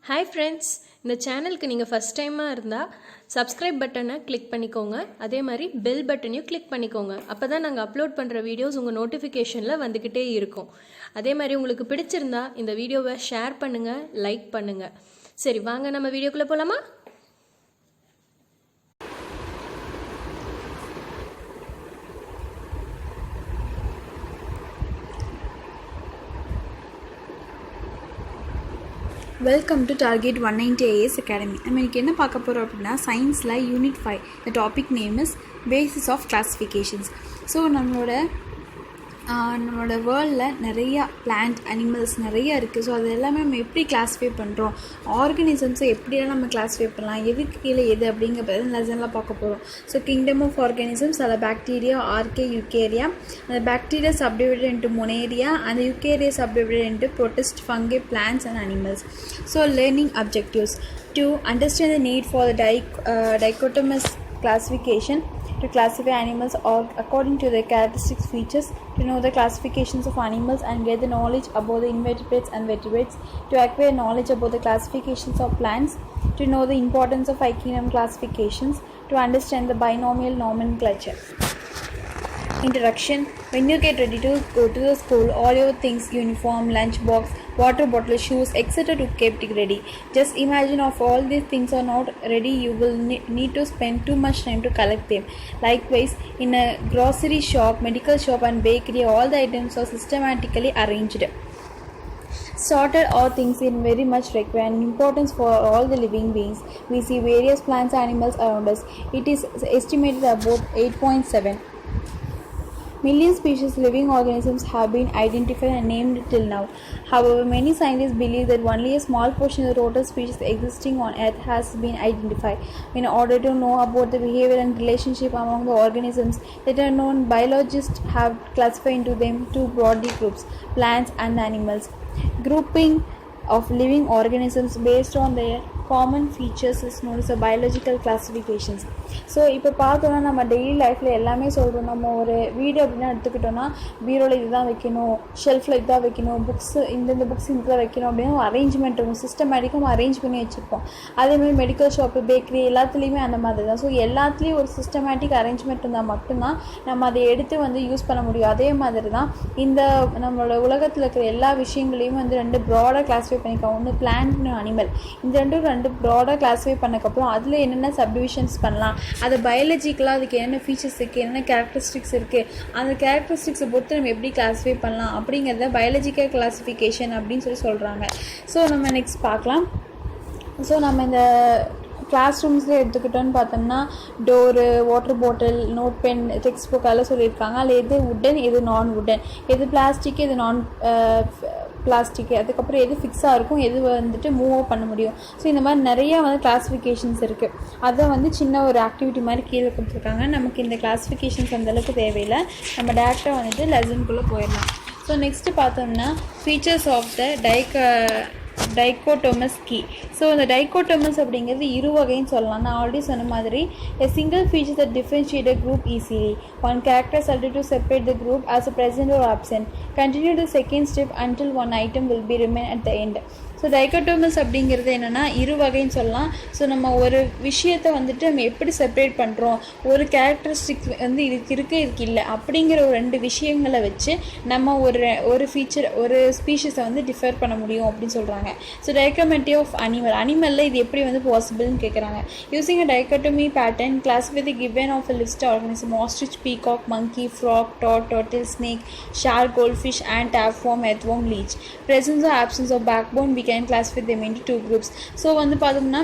Hi friends, இந்த சேனலுக்கு நீங்கள் ஃபஸ்ட் டைமாக இருந்தால் சப்ஸ்கிரைப் பட்டனை கிளிக் பண்ணிக்கோங்க. அதே மாதிரி பெல் பட்டனையும் கிளிக் பண்ணிக்கோங்க. அப்போ தான் நாங்கள் அப்லோட் பண்ணுற வீடியோஸ் உங்கள் நோட்டிஃபிகேஷனில் வந்துக்கிட்டே இருக்கும். அதே மாதிரி உங்களுக்கு பிடிச்சிருந்தா இந்த வீடியோவை ஷேர் பண்ணுங்கள், லைக் பண்ணுங்கள். சரி, வாங்க நம்ம வீடியோக்குள்ளே போகலாமா? Welcome to target 190 IAS academy. நம்ம இன்றைக்கி என்ன பார்க்க போகிறோம் அப்படின்னா, சயின்ஸில் unit 5 the topic name is basis of classifications. So நம்மளோட வேர்ல்டில் நிறையா பிளான்ட் அனிமல்ஸ் நிறையா இருக்குது. ஸோ அது எல்லாமே நம்ம எப்படி கிளாஸிஃபை பண்ணுறோம், ஆர்கனிசம்ஸை எப்படியெல்லாம் நம்ம கிளாஸிஃபை பண்ணலாம், எதுக்கு கீழே எது அப்படிங்கிறத லெசன்லாம் பார்க்க போகிறோம். ஸோ கிங்டம் ஆஃப் ஆர்கானிசம்ஸ், அதில் பாக்டீரியா, ஆர்கே, யூகேரியா. அந்த பாக்டீரியா சப்டிவைடட் இன்ட்டு மொனேரியா, அந்த Eukarya subdivided into protist, fungi, plants and animals. So learning objectives: to understand the need for the dichotomous classification, to classify animals according to their characteristic features, to know the classifications of animals and get the knowledge about the invertebrates and vertebrates, to acquire knowledge about the classifications of plants, to know the importance of kingdom classifications, to understand the binomial nomenclature. Introduction: when you get ready to go to the school, all your things, uniform, lunch box, water bottle, shoes, etc. to keep it ready. Just imagine if all these things are not ready, you will need to spend too much time to collect them. Likewise, in a grocery shop, medical shop and bakery, all the items are systematically arranged. Sorted all things in very much require an importance for all the living beings. We see various plants and animals around us. It is estimated about 8.7 million species living organisms have been identified and named till now. However, many scientists believe that only a small portion of the total species existing on Earth has been identified. In order to know about the behavior and relationship among the organisms that are known, biologists have classified into them two broad groups: plants and animals. Grouping of living organisms based on their common features is known as a biological classifications. So இப்போ பார்த்தோன்னா நம்ம daily லைஃப்பில் எல்லாமே சொல்கிறோம். நம்ம ஒரு வீடு அப்படின்னா எடுத்துக்கிட்டோன்னா, பீரோவில் இதுதான் வைக்கணும், ஷெல்ஃபில் இதுதான் வைக்கணும், புக்ஸு இந்தந்த புக்ஸ் இதுதான் வைக்கணும் அப்படின்னு ஒரு அரேஞ்ச்மெண்ட் இருக்கும், சிஸ்டமேட்டிக்காக அரேஞ்ச் பண்ணி வச்சுருப்போம். அதேமாதிரி மெடிக்கல் ஷாப்பு, பேக்கரி எல்லாத்துலேயுமே அந்த மாதிரி தான். ஸோ எல்லாத்துலேயும் ஒரு சிஸ்டமேட்டிக் அரேஞ்ச்மெண்ட் இருந்தால் மட்டும்தான் நம்ம அதை எடுத்து யூஸ் பண்ண முடியும். அதே மாதிரி தான் இந்த நம்மளோட உலகத்தில் இருக்கிற எல்லா விஷயங்களையும் ரெண்டு ப்ராடாக கிளாஸிஃபை பண்ணிக்கலாம். ஒன்று பிளான்ட், இன்னும் அனிமல். இந்த ரெண்டு ப்ராடாக கிளாஸிஃபை பண்ணக்கப்புறம் அதில் என்னென்ன சப்டிவிஷன்ஸ் பண்ணலாம், அது பயாலஜிக்கலாக அதுக்கு என்னென்ன ஃபீச்சர்ஸ் இருக்குது, என்னென்ன கேரக்டரிஸ்டிக்ஸ் இருக்குது, அந்த கேரக்டரிஸ்டிக்ஸை பொறுத்து நம்ம எப்படி கிளாஸிஃபை பண்ணலாம் அப்படிங்கிறத பயாலஜிக்கல் கிளாஸிஃபிகேஷன் அப்படின்னு சொல்கிறாங்க. ஸோ நம்ம நெக்ஸ்ட் பார்க்கலாம். ஸோ நம்ம இந்த கிளாஸ் ரூம்ஸில் எடுத்துக்கிட்டோன்னு பார்த்தோம்னா, டோரு, water bottle, note pen, text book அதெல்லாம் சொல்லியிருக்காங்க. அதில் எது உட்டன், எது நான் உட்டன், எது பிளாஸ்டிக், எது நான் பிளாஸ்டிக்கு, அதுக்கப்புறம் எது ஃபிக்ஸாக இருக்கும், எது மூவ் பண்ண முடியும். ஸோ இந்த மாதிரி நிறையா கிளாஸிஃபிகேஷன்ஸ் இருக்குது. அதை சின்ன ஒரு ஆக்டிவிட்டி மாதிரி கீழே கொடுத்துருக்காங்க. நமக்கு இந்த கிளாஸிஃபிகேஷன்ஸ் அந்தளவுக்கு தேவையில்லை. நம்ம டேரெக்டாக லெசனுக்குள்ளே போயிடலாம். ஸோ நெக்ஸ்ட்டு பார்த்தோம்னா, features of the dichotomous key. So இந்த டைகோட்டோமஸ் அப்படிங்கிறது இரு வகைன்னு சொல்லலாம். நான் ஆல்ரெடி சொன்ன மாதிரி, a single feature that differentiate a group easily. One character is altered to separate the group as a present or absent. Continue the second step until one item will be remain at the end. So dichotomous அப்படிங்கிறது என்னென்னா இரு வகைன்னு சொல்லலாம். So நம்ம ஒரு விஷயத்தை நம்ம எப்படி separate பண்ணுறோம், ஒரு கேரக்டரிஸ்டிக் இதுக்கு இருக்குது இதுக்கு இல்லை அப்படிங்கிற ஒரு ரெண்டு விஷயங்களை வச்சு நம்ம ஒரு ஃபீச்சர், ஒரு ஸ்பீஷஸை டிஃபர் பண்ண முடியும் அப்படின்னு சொல்கிறாங்க. ஸோ டைகோட்டமி ஆஃப் அனிமலில் இது எப்படி பாசிபிள்னு கேட்குறாங்க. Using a dichotomy pattern, classify the given of a list organism: ostrich, peacock, monkey, frog, toad, turtle, snake, shark, goldfish, ant, tapeworm, earthworm, leech. Presence or absence of backbone, we can classify them into two groups. So பார்த்தோம்னா,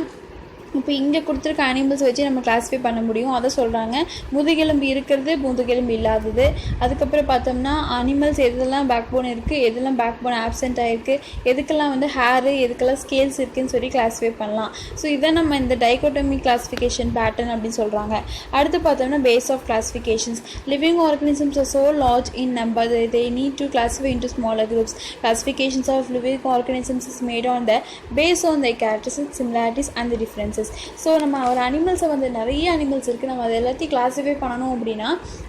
இப்போ இங்கே கொடுத்துருக்க animals வச்சு நம்ம classify பண்ண முடியும். அதை சொல்கிறாங்க. முதுகெலும்பு இருக்கிறது, முதுகெலும்பு இல்லாதது. அதுக்கப்புறம் பார்த்தோம்னா, அனிமல்ஸ் எதெல்லாம் பேக் போன் இருக்குது, எதெல்லாம் பேக் போன் ஆப்சென்ட் ஆகிருக்கு, எதுக்கெல்லாம் ஹேரு, எதுக்கெல்லாம் ஸ்கேல்ஸ் இருக்குதுன்னு சொல்லி கிளாஸிஃபை பண்ணலாம். ஸோ இதை நம்ம இந்த டைகோட்டமி கிளாஸிஃபிகேஷன் பேட்டர்ன் அப்படின்னு சொல்கிறாங்க. அடுத்து பார்த்தோம்னா, base of classifications. Living organisms are so large in number that they need to classify into smaller groups. Classifications of living organisms is made on the based on their characteristics, similarities and the differences. Differences. So நம்ம ஒரு அனிமல்ஸை வந்து நிறைய animals இருக்குது, நம்ம அதை எல்லாத்தையும் classify பண்ணணும் அப்படின்னா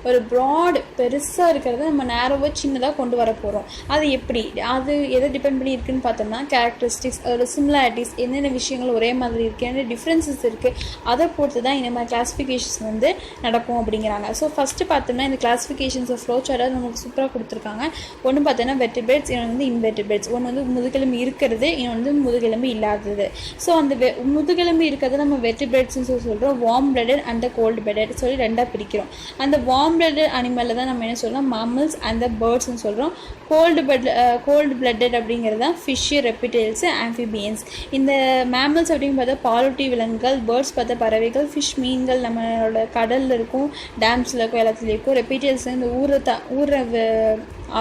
ஒரு ப்ராட் பெருசாக இருக்கிறத நம்ம நேரோவாக சின்னதாக கொண்டு வர போகிறோம். அது எப்படி, அது எதை டிபெண்ட் பண்ணி இருக்குதுன்னு பார்த்தோம்னா கேரக்டரிஸ்டிக்ஸ், அதோட சிமிலாரிட்டிஸ், என்னென்ன விஷயங்கள் ஒரே மாதிரி இருக்குது, என்ன டிஃப்ரென்சஸ் இருக்குது, அதை பொறுத்து தான் இந்த மாதிரி கிளாஸிஃபிகேஷன்ஸ் வந்து நடக்கும் அப்படிங்கிறாங்க. ஸோ ஃபஸ்ட்டு பார்த்தோம்னா இந்த கிளாஸிஃபிகேஷன்ஸ் ஆஃப் ஃப்ளோ சார்ட் நமக்கு சூப்பராக கொடுத்துருக்காங்க. ஒன்று பார்த்தோன்னா வெர்டிபிரேட்ஸ், இன்னொன்று வந்து இன்வெர்டிபிரேட்ஸ். ஒன்று வந்து முதுகெலும்பு இருக்கிறது, இன்னொன்று வந்து முதுகெலும்பு இல்லாதது. ஸோ அந்த முதுகெலும்பு இருக்கிறத நம்ம வெர்டிபிரேட்ஸ்னு சொல்கிறோம். Warm blooded and cold blooded சொல்லி ரெண்டாக பிரிக்கிறோம். அந்த வார்ம் பிளட்டட் அனிமலில் தான் நம்ம என்ன சொல்கிறோம், மாமல்ஸ் அண்ட் பேர்ட்ஸ்னு சொல்கிறோம். கோல்டு பிளட்டட் அப்படிங்கிறது தான் ஃபிஷ்ஷு, ரெப்டைல்ஸு, ஆம்ஃபிபியன்ஸ். இந்த மேமல்ஸ் அப்படின்னு பார்த்தா பாலூட்டி விலங்குகள், பேர்ட்ஸ் பார்த்தா பறவைகள், ஃபிஷ் மீன்கள் நம்மளோட கடலில் இருக்கும், டேம்ஸில் இருக்கும், எல்லாத்துலேயும் இருக்கும். ரெப்டைல்ஸ் இந்த ஊற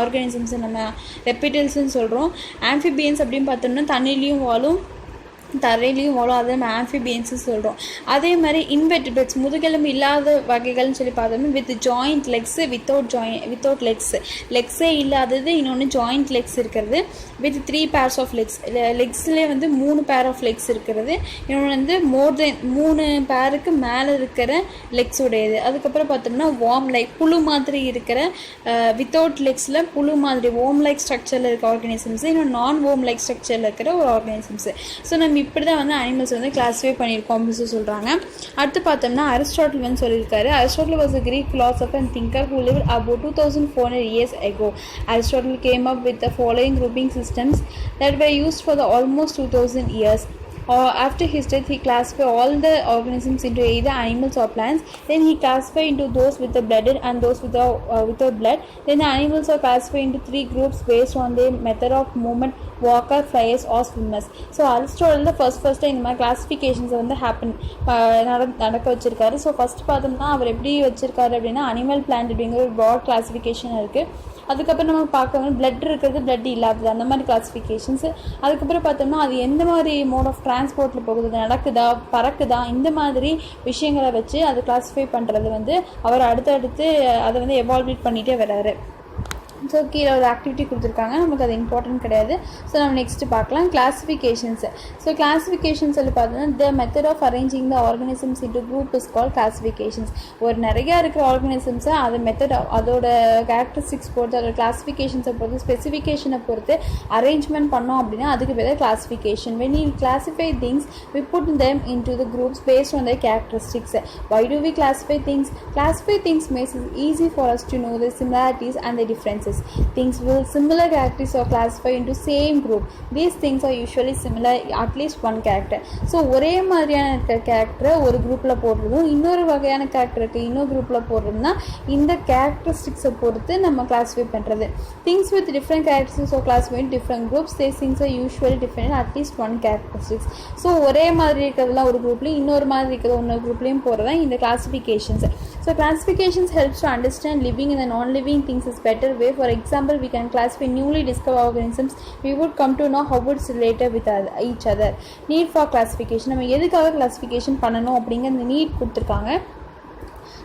ஆர்கானிசம்ஸை நம்ம ரெப்டைல்ஸ்ன்னு சொல்கிறோம். ஆம்ஃபிபியன்ஸ் அப்படின்னு பார்த்தோம்னா தண்ணிலையும் வாழும், தரையிலையும் வாழும், அதை நம்ம ஆம்ஃபிபியன்ஸு சொல்கிறோம். அதே மாதிரி இன்வெர்டிபிரேட்ஸ் முதுகெலும்பு இல்லாத வகைகள்னு சொல்லி பார்த்தோம்னா வித் ஜாயிண்ட் லெக்ஸு, வித்தவுட் லெக்ஸே இல்லாதது, இன்னொன்று ஜாயிண்ட் லெக்ஸ் இருக்கிறது, வித் 3 pairs ஆஃப் லெக்ஸ்லேயே வந்து 3 pair ஆஃப் லெக்ஸ் இருக்கிறது, இன்னொன்று வந்து மோர் தென் 3 பேருக்கு மேலே இருக்கிற லெக்ஸ் உடையது. அதுக்கப்புறம் பார்த்தோம்னா வார்ம் லைக் புழு மாதிரி இருக்கிற வித்தவுட் லெக்ஸில் புழு மாதிரி வார்ம் லைக் ஸ்ட்ரக்சரில் இருக்க ஆர்கானிசம்ஸு, இன்னும் நான் வார்ம் லைக் ஸ்ட்ரக்சரில் இருக்கிற ஒரு ஆர்கானிசம்ஸு. ஸோ நம்ம இப்படி தான் வந்து அனிமல்ஸ் வந்து கிளாஸிஃபை பண்ணியிருக்கோம் அப்படின்னு சொல்கிறாங்க. அடுத்து பார்த்தோம்னா அரிஸ்டாட்டில் வந்து சொல்லியிருக்காரு. Aristotle was a Greek philosopher and thinker who lived about 2400 years ago. Aristotle came up with the following grouping systems that were used for the almost 2000 years. After his death, he classified all the organisms into either animals or plants. Then he classified into those with the blooded and those without blood. Then the animals are classified into 3 groups based on their method of movement: walker, flyers or swimmers. So Aristotle first இந்த மாதிரி கிளாஸிஃபிகேஷன்ஸை வந்து நடக்க வச்சுருக்காரு. So first பார்த்தோம்னா அவர் எப்படி வச்சுருக்காரு அப்படின்னா animal plant அப்படிங்கிற ஒரு ப்ராட் கிளாஸிஃபிகேஷன் இருக்குது. அதுக்கப்புறம் நம்ம பார்க்கணும் பிளட் இருக்கிறது, பிளட் இல்லாதது, அந்த மாதிரி கிளாஸிஃபிகேஷன்ஸு. அதுக்கப்புறம் பார்த்தோம்னா அது எந்த மாதிரி மோட் ஆஃப் டிரான்ஸ்போர்ட்டில் போகுது, நடக்குதா, பறக்குதா, இந்த மாதிரி விஷயங்களை வச்சு அதை கிளாஸிஃபை பண்ணுறது வந்து அவர் அடுத்தடுத்து அதை வந்து எவால்வேட் பண்ணிகிட்டே வர்றாரு. ஸோ கீழே ஒரு ஆக்டிவிட்டி கொடுத்துருக்காங்க, நமக்கு அது இம்பார்ட்டன்ட் கிடையாது. ஸோ நம்ம நெக்ஸ்ட்டு பார்க்கலாம் கிளாஸிஃபிகேஷன்ஸு. ஸோ கிளாஸிஃபிகேஷன் சொல்லி பார்த்தோம்னா the method of arranging the organisms into group is call classifications. ஒரு நிறையா இருக்கிற ஆர்கானிசம்ஸை அது மெத்தட் அதோட கேரக்டரிஸ்டிக்ஸ் பொறுத்து, அதோட கிளாஸிஃபிகேஷன்ஸை பொறுத்து, ஸ்பெசிஃபிகேஷனை பொறுத்து அரேஞ்ச்மெண்ட் பண்ணோம் அப்படின்னா அதுக்கு பேர் classification. when we classify things we put them into the groups based on their characteristics. Why do we classify things? Classify things makes it easy for us to know the similarities and the differences. Things with similar characteristics are classified into same group. These things are usually similar at least one character. So ஒரே மாதிரியான இருக்கிற கேரக்டரை ஒரு குரூப்பில் போடுறதும் இன்னொரு வகையான கேரக்டருக்கு இன்னொரு குரூப்பில் போடுறதுனா இந்த கேரக்டரிஸ்டிக்ஸை பொறுத்து நம்ம கிளாஸிஃபை பண்ணுறது. Things with different characteristics are classify in different groups. these things are usually different at least one characteristics. So ஒரே மாதிரி இருக்கிறதுலாம் ஒரு குரூப்லையும் இன்னொரு மாதிரி இருக்கிறது இன்னொரு குரூப்லையும் போடுறதான் இந்த classifications. So classifications helps to understand living and the non-living things is better way. For example, we can classify newly discovered organisms. We would come to know how it's related with each other. Need for classification. நம்ம எதுக்காக classification பண்ணணும் அப்படிங்கிற அந்த NEET கொடுத்துருக்காங்க.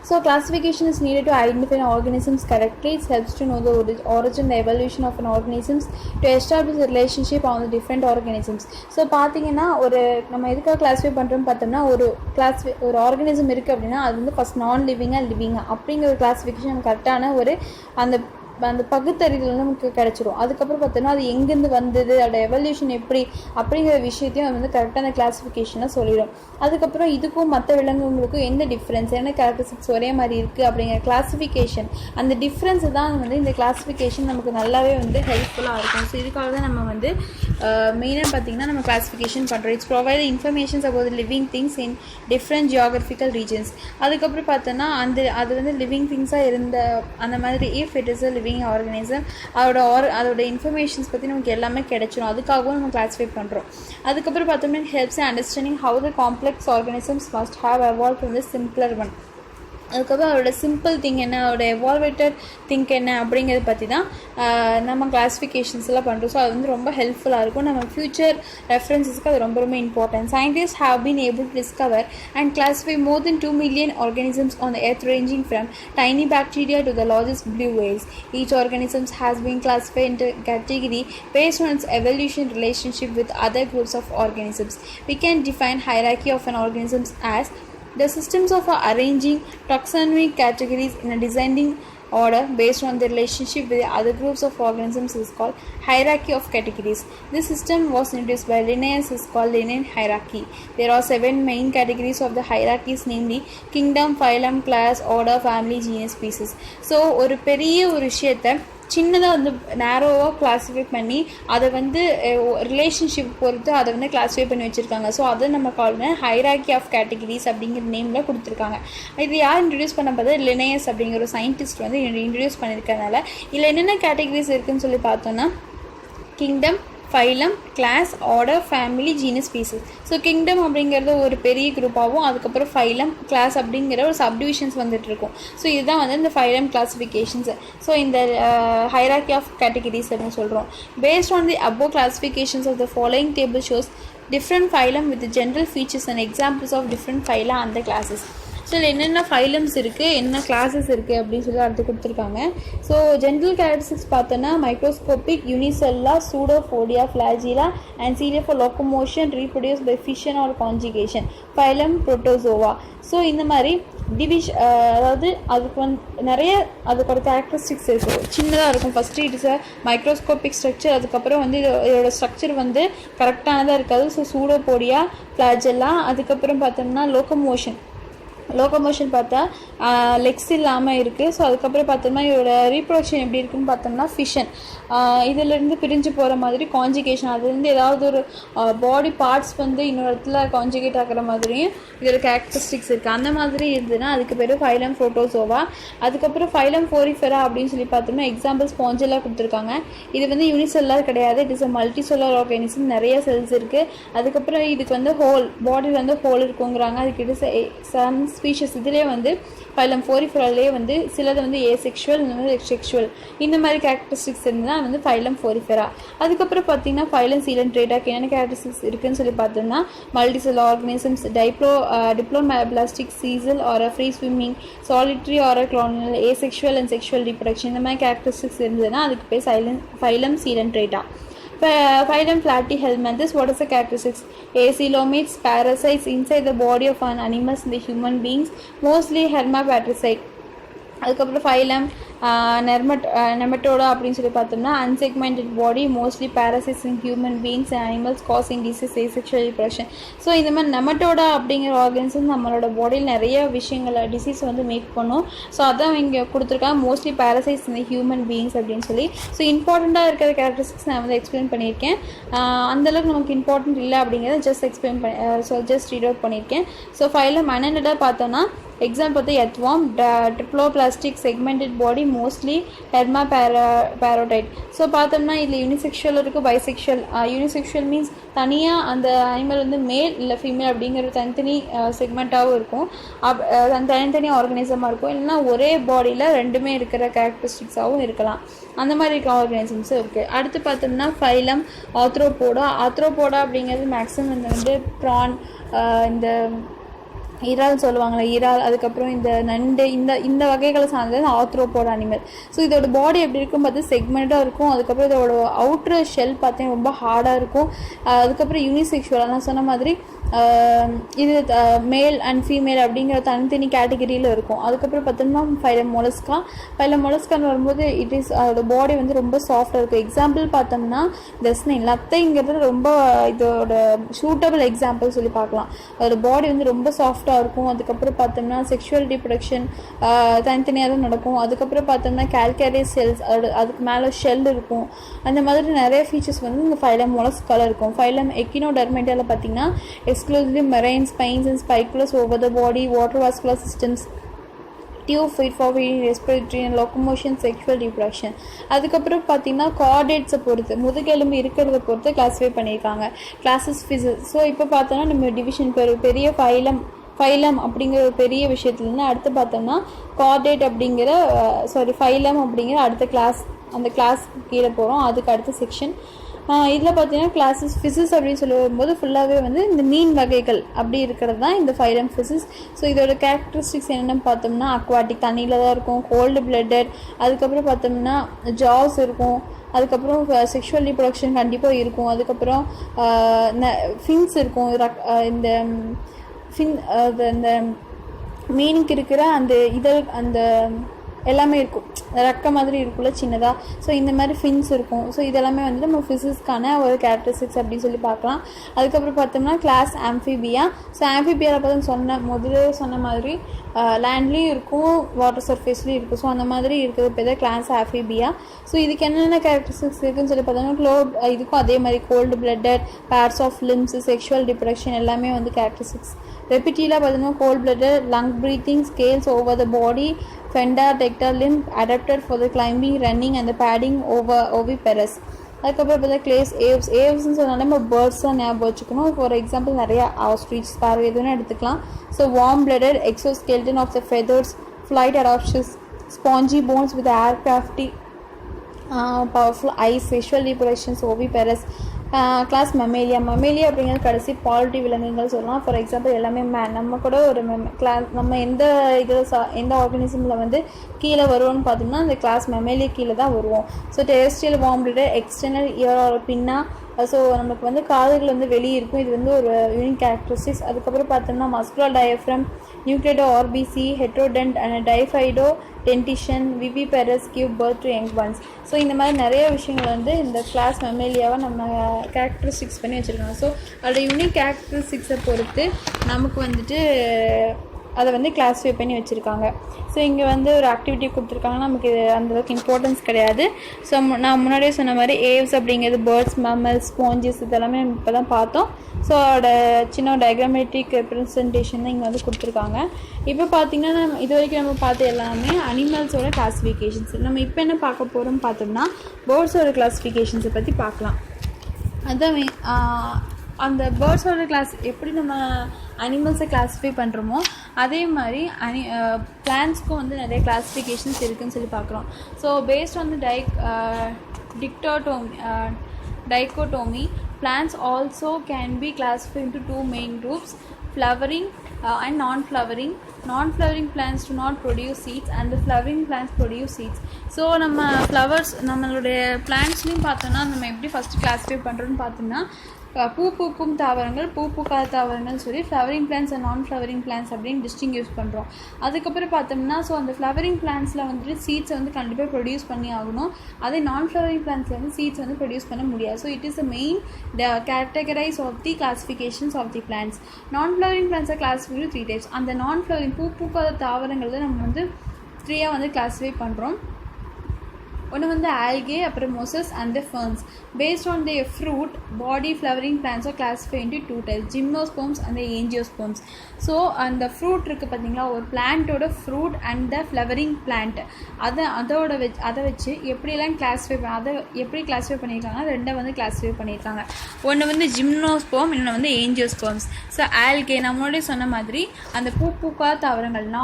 So classification is needed to identify organisms correctly. It helps to know the origin, the evolution of an organisms, to establish a relationship on the different organisms. So பார்த்தீங்கன்னா ஒரு நம்ம எதுக்காக கிளாஸிஃபை பண்ணுறோம்னு பார்த்தோம்னா ஒரு ஆர்கானிசம் இருக்குது அப்படின்னா அது வந்து ஃபஸ்ட் நான் லிவிங்காக லிவிங்காக அப்படிங்கிற ஒரு கிளாஸிஃபிகேஷன் கரெக்டான ஒரு அந்த பகுத்தறிதல் வந்து நமக்கு கிடச்சிரும். அதுக்கப்புறம் பார்த்தோன்னா அது எங்கேருந்து வந்தது, அதோட எவல்யூஷன் எப்படி அப்படிங்கிற விஷயத்தையும் அது வந்து கரெக்டாக அந்த கிளாஸிஃபிகேஷனாக சொல்லிடும். அதுக்கப்புறம் இதுக்கும் மற்ற விலங்குகளுக்கும் எந்த டிஃப்ரென்ஸ், என்ன கேரக்டரிஸ்டிக்ஸ் ஒரே மாதிரி இருக்குது அப்படிங்கிற கிளாஸிஃபிகேஷன், அந்த டிஃப்ரென்ஸை தான் வந்து இந்த கிளாஸிஃபிகேஷன் நமக்கு நல்லாவே வந்து ஹெல்ப்ஃபுல்லாக இருக்கும். ஸோ இதுக்காக தான் நம்ம வந்து மெயினாக பார்த்திங்கன்னா நம்ம கிளாஸிஃபிகேஷன் பண்ணுறோம். It's provide informations about living things in different geographical regions. அதுக்கப்புறம் பார்த்தோன்னா அது வந்து லிவிங் திங்ஸாக இருந்த அந்த மாதிரி if it is a living organism அதோட இன்ஃபர்மேஷன்ஸ் பற்றி நமக்கு எல்லாமே கிடைச்சிடும். அதுக்காகவும் நம்ம கிளாஸிஃபை பண்ணுறோம். அதுக்கப்புறம் பார்த்தோம்னா helps understanding how the complex organisms must have evolve from the simpler one. அதுக்கப்புறம் அதோட சிம்பிள் திங் என்ன, அதோட எவால்வேட்டட் திங்க் என்ன அப்படிங்கிறத பற்றி தான் நம்ம கிளாஸிஃபிகேஷன்ஸ்லாம் பண்ணுறோம். ஸோ அது வந்து ரொம்ப ஹெல்ப்ஃபுல்லாக இருக்கும். நம்ம ஃப்யூச்சர் ரெஃபரன்ஸஸ்க்கு அது ரொம்ப ரொம்ப important. Scientists have been able to discover and classify more than 2 million organisms on the earth, ranging from tiny bacteria to the largest blue whales. Each organism has been classified into a category based on its evolution relationship with other groups of organisms. We can define hierarchy of an organism as the systems of arranging taxonomic categories in a descending order based on the relationship with the other groups of organisms is called hierarchy of categories. This system was introduced by Linnaeus, is called Linnaean hierarchy. There are 7 main categories of the hierarchies, namely kingdom, phylum, class, order, family, genus, species. So ஒரு பெரிய ஒரு விஷயத்தை சின்னதாக வந்து நேரோவாக classify பண்ணி அதை வந்து relationship பொறுத்து அதை வந்து கிளாஸிஃபை பண்ணி வச்சுருக்காங்க. ஸோ அதை நம்ம கால் பண்ண ஹைரார்கி ஆஃப் கேட்டகிரிஸ் அப்படிங்கிற நேமில் கொடுத்துருக்காங்க. இது யார் இன்ட்ரடியூஸ் பண்ண பார்த்தா லினேயஸ் அப்படிங்கிற ஒரு சயின்டிஸ்ட் வந்து இன்ட்ரடியூஸ் பண்ணியிருக்கனால இதில் என்னென்ன கேட்டகிரிஸ் இருக்குதுன்னு சொல்லி பார்த்தோன்னா kingdom, phylum, class, order, family, genus, species. So kingdom அப்படிங்கிறது ஒரு பெரிய குரூப்பாகவும் அதுக்கப்புறம் ஃபைலம், கிளாஸ் அப்படிங்கிற ஒரு சப்டிவிஷன்ஸ் வந்துட்டுருக்கும். ஸோ இதுதான் வந்து இந்த ஃபைலம் கிளாஸிஃபிகேஷன்ஸ். ஸோ இந்த ஹைரார்கி ஆஃப் கேட்டகிரிஸ் அப்படின்னு சொல்கிறோம். Based on the above classifications of the following table shows different phylum with the general features and examples of different phyla and the classes. So இதில் என்னென்ன phylums இருக்குது, என்ன classes இருக்குது அப்படின்னு சொல்லி அடுத்து கொடுத்துருக்காங்க. ஸோ ஜென்ரல் கேரக்டரிஸ்டிக்ஸ் பார்த்தோன்னா microscopic, unicellular, pseudopodia, flagella and cilia for locomotion, reproduce by fission or conjugation, phylum, Protozoa. So இந்த மாதிரி அதாவது அதுக்கு வந்து நிறைய அதுக்கோட கேரக்டரிஸ்டிக்ஸ் இருக்குது. சின்னதாக இருக்கும். First it is a microscopic structure. அதுக்கப்புறம் வந்து இதோட ஸ்ட்ரக்சர் வந்து கரெக்டானதாக இருக்காது. So pseudopodia, flagella. அதுக்கப்புறம் பார்த்தோம்னா லோக்கோமோஷன் பார்த்தா லெக்ஸ் இல்லாமல் இருக்குது. ஸோ அதுக்கப்புறம் பார்த்தோம்னா இதோட ரீப்ரொடக்ஷன் எப்படி இருக்குன்னு பார்த்தோம்னா ஃபிஷன், இதிலேருந்து பிரிஞ்சு போகிற மாதிரி கான்ஜுகேஷன், அதுலேருந்து ஏதாவது ஒரு பாடி பார்ட்ஸ் வந்து இன்னொரு இடத்துல கான்ஜுகேட் ஆகிற மாதிரியும் இதோட கேரக்டரிஸ்டிக்ஸ் இருக்குது. அந்த மாதிரி இருந்ததுன்னா அதுக்கு பேர் ஃபைலம், புரோட்டோசோவா. அதுக்கப்புறம் ஃபைலம் ஃபோரிஃபெரா அப்படின்னு சொல்லி பார்த்தோம்னா எக்ஸாம்பிள் ஸ்பாஞ்செல்லாம் கொடுத்துருக்காங்க. இது வந்து யூனிசெல்லார் கிடையாது, it is a multi cellar organism, நிறைய செல்ஸ் இருக்குது. அதுக்கப்புறம் இதுக்கு வந்து பாடியில் வந்து ஹோல் இருக்குங்கிறாங்க. அதுக்கு இட் இஸ் சம் ஸ்பீஷஸ். இதிலே வந்து ஃபைலம் ஃபோரிஃபெராலே வந்து சிலது வந்து ஏசெக்ஷுவல், இந்த மாதிரி செக்ஷுவல், இந்த மாதிரி கேரக்டரிஸ்டிக்ஸ் இருந்தால் வந்து ஃபைலம் ஃபோரிஃபெரா. அதுக்கப்புறம் பார்த்தீங்கன்னா ஃபைலம் சீலன்ட்ரேட்டாக்கு என்னென்ன கேரக்டரிஸ்டிக்ஸ் இருக்குன்னு சொல்லி பார்த்தோம்னா multicell organisms, diploblastic, sessile or free swimming, solitary or colonial, asexual and sexual reproduction, இந்த மாதிரி கேரக்டரிஸ்டிக்ஸ் இருந்ததுன்னா அதுக்கு பேர் phylum Coelenterata. Phylum Platyhelminthes, what is the characteristics? Acoelomates, parasites inside the body of an animals in the human beings, mostly hermapatricide. அதுக்கப்புறம் phylum Nematoda அப்படின்னு சொல்லி பார்த்தோம்னா unsegmented body, mostly parasites in human beings and animals causing disease, asexual reproduction. So இந்த மாதிரி நெமட்டோடா அப்படிங்கிற ஆர்கன்ஸும் நம்மளோட பாடியில் நிறைய விஷயங்களை டிசீஸ் வந்து மேக் பண்ணும். ஸோ அதான் இங்கே கொடுத்துருக்காங்க, மோஸ்ட்லி பேரசைட்ஸ் இந்த ஹியூமன் பீயிங்ஸ் அப்படின்னு சொல்லி. ஸோ இம்பார்ட்டண்ட்டாக இருக்கிற கேரக்டரிஸ்டிக்ஸ் நான் வந்து எக்ஸ்பிளைன் பண்ணியிருக்கேன். அந்தளவுக்கு நமக்கு இம்பார்ட்டன்ட் இல்லை அப்படிங்கிறத ஜஸ்ட் ரீட் அவுட் பண்ணியிருக்கேன். ஸோ ஃபைலம் அனனடாக பார்த்தோன்னா எக்ஸாம்பிள் பார்த்தா எர்த்வார்ம், டிப்ளோபிளாஸ்டிக், செக்மெண்டட் பாடி, மோஸ்ட்லி ஹெர்மாபேரோடைட். ஸோ பார்த்தோம்னா இதில் யூனிசெக்ஷுவல் இருக்குது, பைசெக்ஷுவல். யூனிசெக்ஷுவல் மீன்ஸ் தனியாக அந்த அனிமல் வந்து மேல் இல்லை ஃபீமேல் அப்படிங்கிற தனித்தனி செக்மெண்ட்டாகவும் இருக்கும், தனித்தனி ஆர்கனிசமாக இருக்கும். இல்லைன்னா ஒரே பாடியில் ரெண்டுமே இருக்கிற கேரக்டரிஸ்டிக்ஸாகவும் இருக்கலாம். அந்த மாதிரி இருக்க ஆர்கனிசம்ஸும் இருக்குது. அடுத்து பார்த்தோம்னா ஃபைலம் ஆத்ரோபோடா. ஆத்ரோபோடா அப்படிங்கிறது மேக்ஸிமம் இந்த வந்து ப்ரான், இந்த இறால் சொல்லுவாங்களே இறால், அதுக்கப்புறம் இந்த நண்டு, இந்த வகைகளை சார்ந்தது ஆத்ரோபோட அனிமல். ஸோ இதோட பாடி எப்படி இருக்கும் பார்த்து செக்மெண்ட்டாக இருக்கும். அதுக்கப்புறம் இதோட அவுட்ரு ஷெல் பார்த்தீங்கன்னா ரொம்ப ஹார்டாக இருக்கும். அதுக்கப்புறம் யூனிசெக்ஷுவல் நான் சொன்ன மாதிரி இது மேல் அண்ட் ஃபீமேல் அப்படிங்கிற தனித்தனி கேட்டகிரியில் இருக்கும். அதுக்கப்புறம் பார்த்தோம்னா ஃபைலம் மொலஸ்கான்னு வரும்போது அதோட பாடி வந்து ரொம்ப சாஃப்டாக இருக்கும். எக்ஸாம்பிள் பார்த்தோம்னா இந்த ஸ்னெயில் நத்தைங்கிறது ரொம்ப இதோட சூட்டபிள் எக்ஸாம்பிள் சொல்லி பார்க்கலாம். அதோட பாடி வந்து ரொம்ப சாஃப்டாக இருக்கும். அதுக்கப்புறம் பார்த்தோம்னா செக்ஷுவல் ரீப்ரொடக்ஷன் தனித்தனியாக தான் நடக்கும். அதுக்கப்புறம் பார்த்தோம்னா கால்கேரியஸ் செல்ஸ், அதுக்கு மேலே ஷெல் இருக்கும். அந்த மாதிரி நிறைய ஃபீச்சர்ஸ் வந்து இந்த ஃபைலம் மொலஸ்கால இருக்கும். ஃபைலம் எக்கினோடெர்மேட்டாவில் பார்த்தீங்கன்னா exclusively marine spines and spiculas over the body, water vascular systems, tube feed for feeding, respiratory and locomotion, sexual reproduction. அதுக்கப்புறம் பார்த்தீங்கன்னா கார்டேட்ஸை பொறுத்து முதுகெலும்பு இருக்கிறத பொறுத்து கிளாஸிஃபை பண்ணியிருக்காங்க கிளாஸஸ் ஃபிசிக்ஸ். ஸோ இப்போ பார்த்தோன்னா நம்ம டிவிஷன் பெரிய ஃபைலம் ஃபைலம் அப்படிங்கிற ஒரு பெரிய விஷயத்துலேருந்து அடுத்து பார்த்தோம்னா கார்டேட் அப்படிங்கிற ஃபைலம் அப்படிங்கிற அடுத்த கிளாஸ், அந்த கிளாஸ்க்கு கீழே போகிறோம். அதுக்கு அடுத்த செக்ஷன். இதில் பார்த்தீங்கன்னா கிளாஸஸ் ஃபிசிக்ஸ் அப்படின்னு சொல்லி வரும்போது ஃபுல்லாகவே வந்து இந்த மீன் வகைகள் அப்படி இருக்கிறது தான் இந்த ஃபைலம் ஃபிசிக்ஸ். ஸோ இதோட கேரக்டரிஸ்டிக்ஸ் என்னென்னு பார்த்தோம்னா அக்வாட்டிக், தண்ணியில் தான் இருக்கும், கோல்டு பிளட்டட், அதுக்கப்புறம் பார்த்தோம்னா ஜாஸ் இருக்கும், அதுக்கப்புறம் செக்ஷுவல் ரீப்ரொடக்ஷன் கண்டிப்பாக இருக்கும், அதுக்கப்புறம் ஃபின்ஸ் இருக்கும், இந்த ஃபின் இந்த மீனுக்கு இருக்கிற அந்த இதழ் அந்த எல்லாமே இருக்கும், ரக்க மாதிரி இருக்குல்ல சின்னதாக. ஸோ இந்த மாதிரி ஃபின்ஸ் இருக்கும். ஸோ இதெல்லாமே வந்து நம்ம ஃபிசிக்ஸ்க்கான ஒரு கேரக்டரிஸ்டிக்ஸ் அப்படின்னு சொல்லி பார்க்கலாம். அதுக்கப்புறம் பார்த்தோம்னா கிளாஸ் ஆம்ஃபிபியா. ஸோ ஆம்ஃபிபியாவில் பார்த்தா முதல்ல சொன்ன மாதிரி லேண்ட்லேயும் இருக்கும், வாட்டர் சர்ஃபேஸ்லேயும் இருக்கும். ஸோ அந்த மாதிரி இருக்கிறது பேர் தான் கிளாஸ் ஆம்ஃபிபியா. ஸோ இதுக்கு என்னென்ன கேரக்டரிஸ்டிக்ஸ் இருக்குதுன்னு சொல்லி பார்த்தோம்னா இதுக்கும் அதே மாதிரி cold blooded, pairs of limbs, sexual reproduction எல்லாமே வந்து கேரக்டரிஸ்டிக்ஸ். ரெப்பிட்டீலாக பார்த்தோம்னா cold blooded, lung breathing, scales over the body, fender tector limb adapted for the climbing, running and the padding oviparous. அதுக்கப்புறம் பார்த்தா கிளேஸ் ஏவ்ஸ்ன்னு சொன்னாலே நம்ம பேர்ட்ஸ் தான் ஞாபகம் வச்சுக்கணும். ஃபார் எக்ஸாம்பிள் நிறைய ஆஸ்ட்ரிச், ஸ்பாரோ எதுவும் எடுத்துக்கலாம். So warm blooded, exoskeleton of the feathers, flight adaptations, spongy bones with ஏர்கிராஃப்டி, powerful eyes, sexual reproductions, oviparous. Class Mammalia அப்படிங்கிறது கடைசி பாலிட்டி விலங்குகள் சொல்லலாம். ஃபார் எக்ஸாம்பிள் எல்லாமே நம்ம கூட ஒரு நம்ம எந்த எந்த ஆர்கனிசமில் வந்து கீழே வருவோம்னு பார்த்தோம்னா அந்த கிளாஸ் மெமேலியா கீழே தான் வருவோம். So terrestrial warm blooded, external ear pinna. So நமக்கு வந்து காதுகள் வந்து வெளியே இருக்கும், இது வந்து ஒரு யூனிக் கேரக்டரிஸ்டிக்ஸ். அதுக்கப்புறம் பார்த்தோம்னா மஸ்குலர் டயஃப்ரம், நியூக்ளியோ RBC, heterodont and diphyodont dentition, viviparous give birth to young ones. So இந்த மாதிரி நிறைய விஷயங்கள் வந்து இந்த கிளாஸ் மெமேலியாவை நம்ம கேரக்டரிஸ்டிக்ஸ் பண்ணி வச்சுருக்காங்க. ஸோ அதோட யூனிக் கேரக்டரிஸ்டிக்ஸை பொறுத்து நமக்கு வந்துட்டு அதை வந்து கிளாஸிஃபை பண்ணி வச்சுருக்காங்க. ஸோ இங்கே வந்து ஒரு ஆக்டிவிட்டி கொடுத்துருக்காங்க, நமக்கு இது அந்தளவுக்கு இம்பார்ட்டன்ஸ் கிடையாது. ஸோ நான் முன்னாடியே சொன்ன மாதிரி ஏவ்ஸ் அப்படிங்கிறது பேர்ட்ஸ், மேமல்ஸ், ஸ்பாஞ்சஸ் இதெல்லாமே நம்ம இப்போ தான் பார்த்தோம். ஸோ அதோட சின்ன டயக்ராமேட்டிக் ரெப்ரசன்டேஷன் தான் இங்கே வந்து கொடுத்துருக்காங்க. இப்போ பார்த்திங்கன்னா நம்ம இது வரைக்கும் நம்ம பார்த்த எல்லாமே அனிமல்ஸோட கிளாஸிஃபிகேஷன்ஸ். நம்ம இப்போ என்ன பார்க்க போகிறோம்னு பார்த்தோம்னா பேர்ட்ஸோட கிளாஸிஃபிகேஷன்ஸை பற்றி பார்க்கலாம். அதான் அந்த பேர்ட்ஸோட கிளாஸ் எப்படி நம்ம அனிமல்ஸை கிளாஸிஃபை பண்ணுறோமோ அதே மாதிரி பிளான்ட்ஸ்க்கும் வந்து நிறைய கிளாஸிஃபிகேஷன்ஸ் இருக்குதுன்னு சொல்லி பார்க்குறோம். So based on the dichotomy, plants also can be classified into two main groups, flowering and non-flowering. Non-flowering plants do not produce seeds and the flowering plants produce seeds. So நம்ம flowers நம்மளுடைய பிளான்ட்ஸ்லையும் பார்த்தோன்னா நம்ம எப்படி first classify பண்ணுறோன்னு பார்த்தோம்னா பூ பூக்கும் தாவரங்கள், பூ பூக்காத தாவரங்கள் சொல்லி ஃப்ளவரிங் பிளான்ஸ் அண்ட் நான் ஃப்ளவரிங் பிளான்ஸ் அப்படின்னு டிஸ்டிங்யூஸ் பண்ணுறோம். அதுக்கப்புறம் பார்த்தோம்னா ஸோ அந்த ஃப்ளவரிங் பிளான்ஸில் வந்துட்டு சீட்ஸை வந்து கண்டிப்பாக ப்ரொடியூஸ் பண்ணி ஆகணும். அதே நான் ஃப்ளவரிங் பிளான்ஸில் வந்து சீட்ஸ் வந்து ப்ரொடியூஸ் பண்ண முடியாது. So it is the main categorize of the classifications of the plants. நான் ஃப்ளவரிங் பிளான்ஸை கிளாஸிஃபை 3 types. அந்த நான் ஃப்ளவரிங் பூ பூக்காத தாவரங்கள் தான் நம்ம வந்து 3 வந்து கிளாஸிஃபை பண்ணுறோம். ஒன்று வந்து ஆல்கே, அப்புறம் மொசஸ் and ferns. Based on their fruit, body flowering plants are classified into 2 types, gymnosperms and the angiosperms. So அந்த ஃப்ரூட் இருக்குது பார்த்தீங்களா, ஒரு பிளான்ட்டோட fruit and the flowering plant அதை வச்சு எப்படியெல்லாம் எப்படி கிளாஸிஃபை பண்ணியிருக்காங்க, 2 வந்து கிளாஸிஃபை பண்ணியிருக்காங்க. ஒன்று வந்து ஜிம்னோஸ்போம், இன்னொன்று வந்து ஏஞ்சியோஸ்போம்ஸ். ஸோ ஆல்கே நம்மளோட சொன்ன மாதிரி அந்த பூ பூக்காத தாவரங்கள்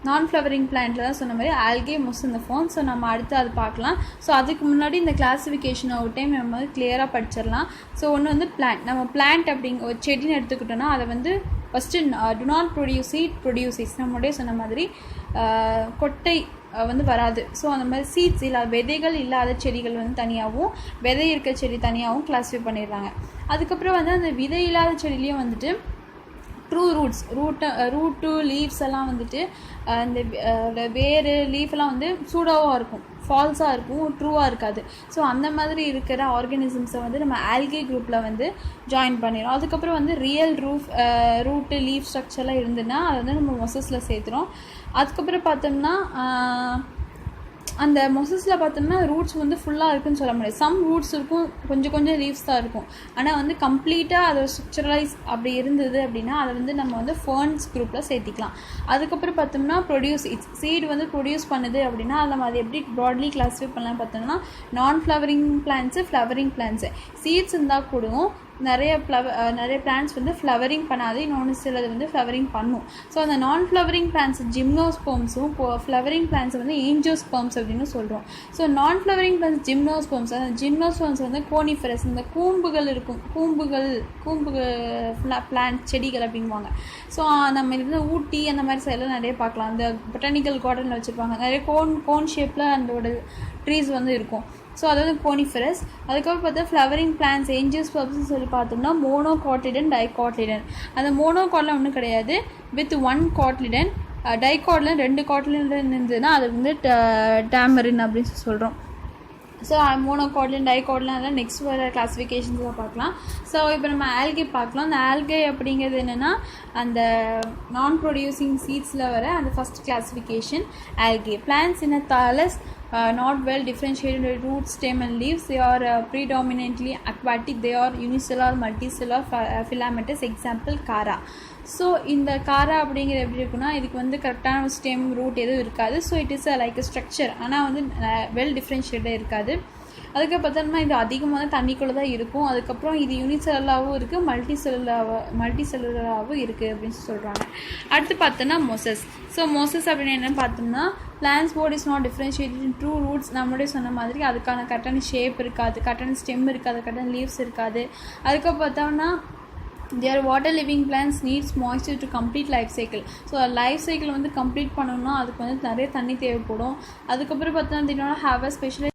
நான் ஃப்ளவரிங் பிளான்ட்டில் தான் சொன்ன மாதிரி ஆல்கே, மொஸ் இந்த ஃபோன். ஸோ நம்ம அடுத்து அது பார்க்கலாம். ஸோ அதுக்கு முன்னாடி இந்த கிளாஸிஃபிகேஷனை ஒரு டைம் நம்ம வந்து கிளியராக படிச்சிடலாம். ஸோ ஒன்று வந்து பிளான்ட். நம்ம பிளான்ட் அப்படிங்க ஒரு செடின்னு எடுத்துக்கிட்டோன்னா அதை வந்து first do not produce seed, produces. நம்மளுடைய சொன்ன மாதிரி கொட்டை வந்து வராது. ஸோ அந்த மாதிரி சீட்ஸ் இல்லாத விதைகள் இல்லாத செடிகள் வந்து தனியாகவும், விதை இருக்க செடி தனியாகவும் கிளாஸிஃபை பண்ணிடுறாங்க. அதுக்கப்புறம் வந்து அந்த விதை இல்லாத செடியிலையும் வந்துட்டு ட்ரூ ரூட்டு லீவ்ஸ் எல்லாம் வந்துட்டு இந்த வேறு லீஃப்லாம் வந்து சூடாகவும் இருக்கும், ஃபால்ஸாக இருக்கும், ட்ரூவாக இருக்காது. ஸோ அந்த மாதிரி இருக்கிற ஆர்கானிசம்ஸை வந்து நம்ம ஆல்கே குரூப்பில் வந்து ஜாயின் பண்ணிடுறோம். அதுக்கப்புறம் வந்து ரியல் ரூட்டு லீஃப் ஸ்ட்ரக்சர்லாம் இருந்துன்னா அதை வந்து நம்ம மொசஸில் சேர்த்துறோம். அதுக்கப்புறம் பார்த்தோம்னா அந்த மொசஸில் பார்த்தோம்னா ரூட்ஸ் வந்து ஃபுல்லாக இருக்குன்னு சொல்ல முடியாது. சம் ரூட்ஸ் இருக்கும், கொஞ்சம் லீவ்ஸ் தான் இருக்கும். ஆனால் வந்து கம்ப்ளீட்டாக அதை ஸ்ட்ரக்சரலைஸ் அப்படி இருந்தது அப்படின்னா அதை வந்து நம்ம வந்து ஃபர்ன்ஸ் குரூப்பில் சேர்த்திக்கலாம். அதுக்கப்புறம் பார்த்தோம்னா சீடு வந்து ப்ரொடியூஸ் பண்ணுது அப்படின்னா அதை நம்ம அதை எப்படி ப்ராட்லி கிளாஸிஃபை பண்ணலாம் பார்த்தோம்னா non flowering plants, flowering plants. Seeds இருந்தால் கூடவும் நிறைய பிளான்ட்ஸ் வந்து ஃப்ளவரிங் பண்ணாது, இன்னொன்று சிலது வந்து ஃப்ளவரிங் பண்ணும். ஸோ அந்த நான் ஃப்ளவரிங் பிளான்ட்ஸ் ஜிம்னோஸ்பெர்ம்ஸும் ஃப்ளவரிங் பிளான்ட்ஸ் வந்து ஏஞ்சியோஸ்பெர்ம்ஸ் அப்படின்னு சொல்கிறோம். ஸோ நான் ஃப்ளவரிங் பிளான்ட்ஸ் ஜிம்னோஸ்பெர்ம்ஸ், அந்த ஜிம்னோஸ்பெர்ம்ஸ் வந்து கோனிஃபரஸ், இந்த கூம்புகள் இருக்கும், கூம்பு பிளான்ட் செடிகள் அப்படிங்குவாங்க. ஸோ நம்ம இது ஊட்டி அந்த மாதிரி சைடில் நிறைய பார்க்கலாம். அந்த பொட்டானிக்கல் கார்டனில் வச்சுருப்பாங்க, நிறைய கோன் ஷேப்பில் அதோட ட்ரீஸ் வந்து இருக்கும். ஸோ அது வந்து கோனிஃபரஸ். அதுக்கப்புறம் பார்த்தா ஃப்ளவரிங் பிளான்ட்ஸ் ஏஞ்சியோஸ்பெர்ம்ஸ்னு சொல்லி பார்த்தோம்னா மோனோகாட்டிடன், டைகாட்டிடன். அந்த மோனோகாட்லாம் ஒன்றும் கிடையாது, வித் 1 காட்லிடன். டைகாட்லன் 2 காட்லிடன் இருந்ததுன்னா அது வந்து டேமரின் அப்படின்னு சொல்கிறோம். ஸோ மோனோகாட்லின், டைகாட்லின் அதெல்லாம் நெக்ஸ்ட் வர கிளாஸிஃபிகேஷன்ஸாக பார்க்கலாம். ஸோ இப்போ நம்ம ஆல்கே பார்க்கலாம். அந்த ஆல்கே அப்படிங்கிறது என்னென்னா அந்த நான் ப்ரொடியூசிங் சீட்ஸில் வர அந்த first classification algae. Plants in a thallus, not well differentiated with root, stem and leaves. They are predominantly aquatic. They are unicellular, multicellular, filamentous. Example Kara. So இந்த காரா அப்படிங்கிறது எப்படி இருக்குன்னா, இதுக்கு வந்து கரெக்டான ஸ்டெம் ரூட் எதுவும் இருக்காது. So it is like structure, ஆனால் வந்து வெல் டிஃப்ரென்ஷியேட்டாக இருக்காது. அதுக்கு பார்த்தோம்னா இது அதிகமாக தண்ணிக்குள்ளே தான் இருக்கும். அதுக்கப்புறம் இது யூனிசெல்லாவும் இருக்குது, மல்டிசெல்லுலராகவும் இருக்குது அப்படின்னு சொல்கிறாங்க. அடுத்து பார்த்தோன்னா மொசஸ். ஸோ மொசஸ் அப்படின்னு என்னென்னு பார்த்தோம்னா, plants board is not differentiated in true roots. நம்மளே சொன்ன மாதிரி அதுக்கான கரெக்டான ஷேப் இருக்காது, கரெக்டான ஸ்டெம் இருக்காது, கரெக்டான லீவ்ஸ் இருக்காது. அதுக்கப்புறம் பார்த்தோம்னா their water living plants needs moisture to complete life cycle. So life cycle வந்து கம்ப்ளீட் பண்ணணும்னா அதுக்கு வந்து நிறைய தண்ணி தேவைப்படும். அதுக்கப்புறம் பார்த்தோம்னா they don't have a special